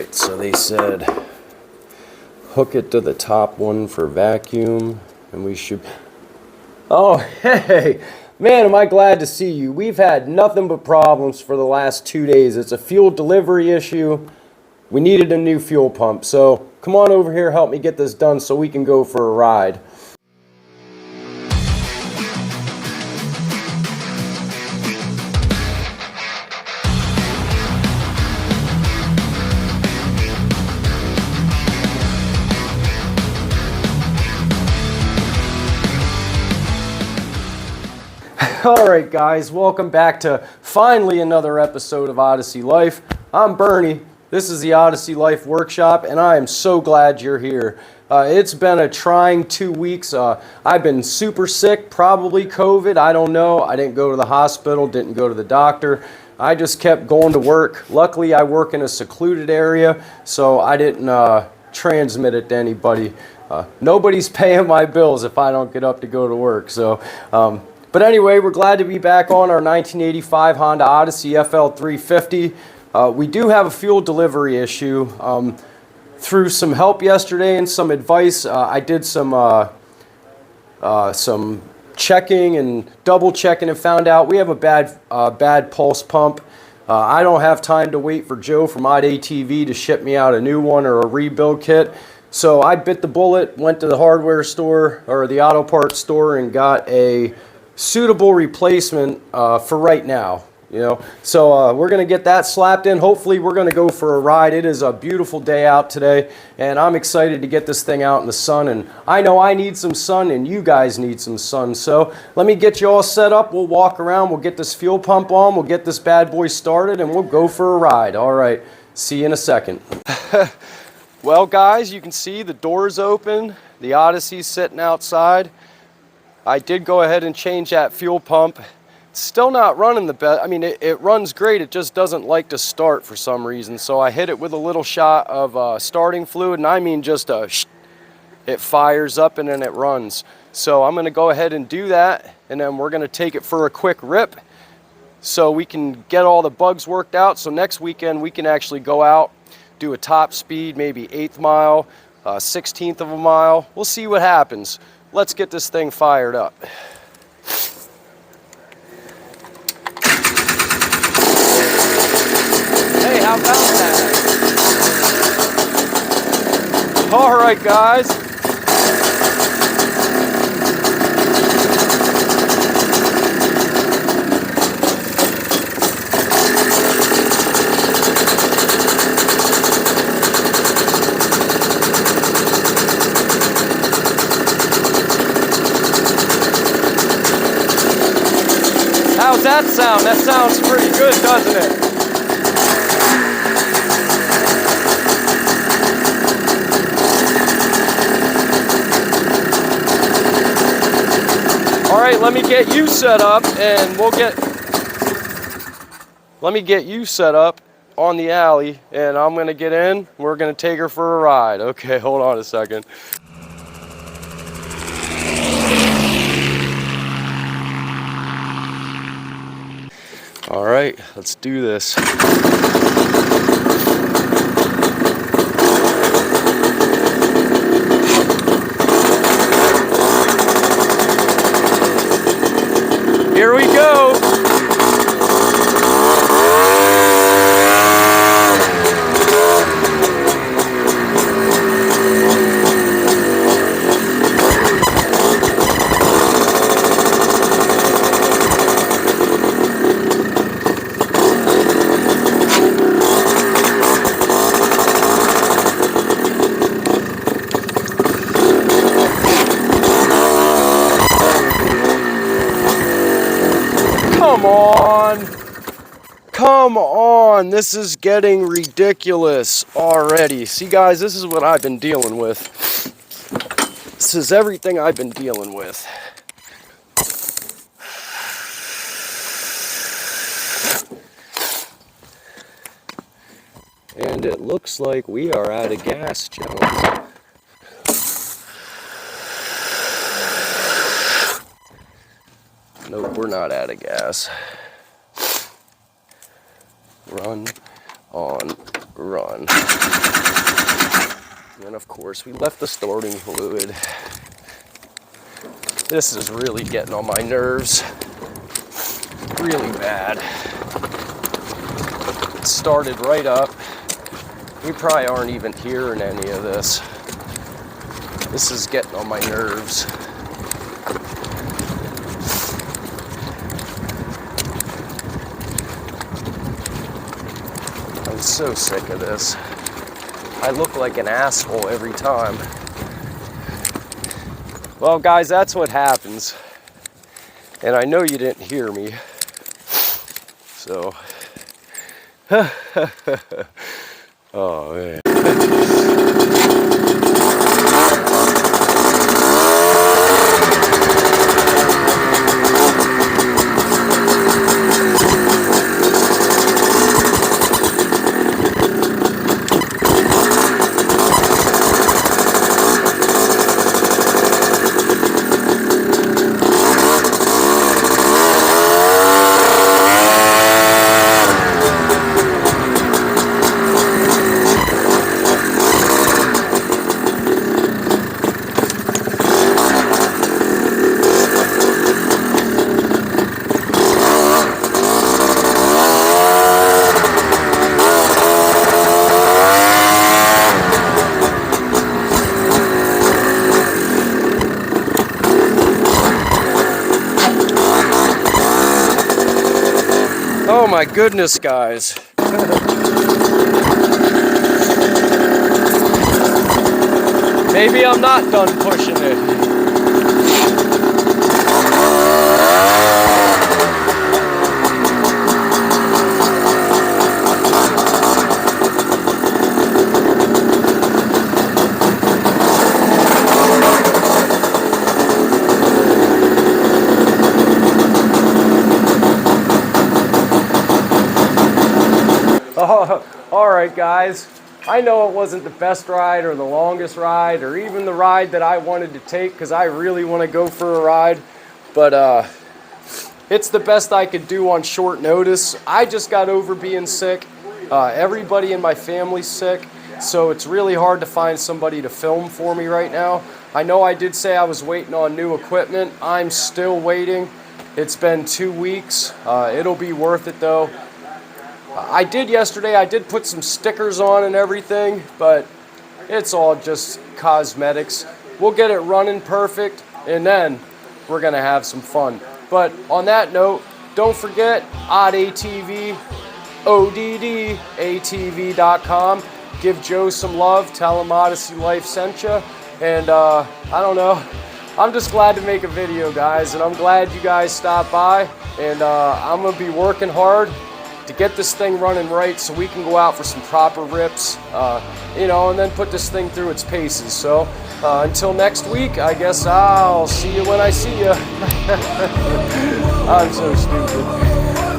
Alright, so they said hook it to the top one for vacuum, and we should... Oh, hey! Man, am I glad to see you. We've had nothing but problems for the last 2 days. It's a fuel delivery issue. We needed a new fuel pump, so come on over here, help me get this done so we can go for a ride. Alright guys, welcome back to finally another episode of Odyssey Life. I'm Bernie, this is the Odyssey Life Workshop, and I am so glad you're here. It's been a trying 2 weeks. I've been super sick, probably COVID, I don't know. I didn't go to the hospital, didn't go to the doctor. I just kept going to work. Luckily I work in a secluded area, so I didn't transmit it to anybody. Nobody's paying my bills if I don't get up to go to work, so... But anyway, we're glad to be back on our 1985 Honda Odyssey FL350. We do have a fuel delivery issue. Through some help yesterday and some advice, I did some checking and double checking and found out we have a bad pulse pump. I don't have time to wait for Joe from ATV to ship me out a new one or a rebuild kit. So I bit the bullet, went to the hardware store or the auto parts store and got a suitable replacement for right now, you know. So we're gonna get that slapped in. Hopefully we're gonna go for a ride. It is a beautiful day out today, and I'm excited to get this thing out in the sun, and I know I need some sun and you guys need some sun. So let me get you all set up. We'll walk around, we'll get this fuel pump on, we'll get this bad boy started, and we'll go for a ride. All right, see you in a second. Well guys, you can see the door's open, the Odyssey's sitting outside. I did go ahead and change that fuel pump. It's still not running the best. I mean, it runs great. It just doesn't like to start for some reason. So I hit it with a little shot of starting fluid, and I mean just a it fires up and then it runs. So I'm going to go ahead and do that, and then we're going to take it for a quick rip so we can get all the bugs worked out. So next weekend we can actually go out, do a top speed, maybe 1/8 mile, 1/16 of a mile. We'll see what happens. Let's get this thing fired up. Hey, how about that? All right, guys. How's that sound? That sounds pretty good, doesn't it? All right, let me get you set up and let me get you set up on the alley, and I'm gonna get in. We're gonna take her for a ride. Okay, hold on a second. All right, let's do this. Here we go. Come on. Come on. This is getting ridiculous already. See, guys, this is what I've been dealing with. This is everything I've been dealing with. And it looks like we are out of gas, gentlemen. Nope, we're not out of gas. Run on run. And of course, we left the starting fluid. This is really getting on my nerves. Really bad. It started right up. We probably aren't even hearing any of this. This is getting on my nerves. I'm so sick of this. I look like an asshole every time. Well, guys, that's what happens. And I know you didn't hear me. So, oh man. Oh my goodness, guys. Maybe I'm not done pushing it. Oh, all right, guys. I know it wasn't the best ride or the longest ride or even the ride that I wanted to take because I really want to go for a ride. But it's the best I could do on short notice. I just got over being sick. Everybody in my family's sick. So it's really hard to find somebody to film for me right now. I know I did say I was waiting on new equipment. I'm still waiting. It's been 2 weeks. It'll be worth it though. I did put some stickers on and everything, but it's all just cosmetics. We'll get it running perfect, and then we're gonna have some fun. But on that note, don't forget OddATV, ODDATV.com. Give Joe some love, tell him Odyssey Life sent you, and I don't know. I'm just glad to make a video, guys, and I'm glad you guys stopped by, and I'm gonna be working hard to get this thing running right so we can go out for some proper rips, you know, and then put this thing through its paces. So until next week, I guess I'll see you when I see you. I'm so stupid.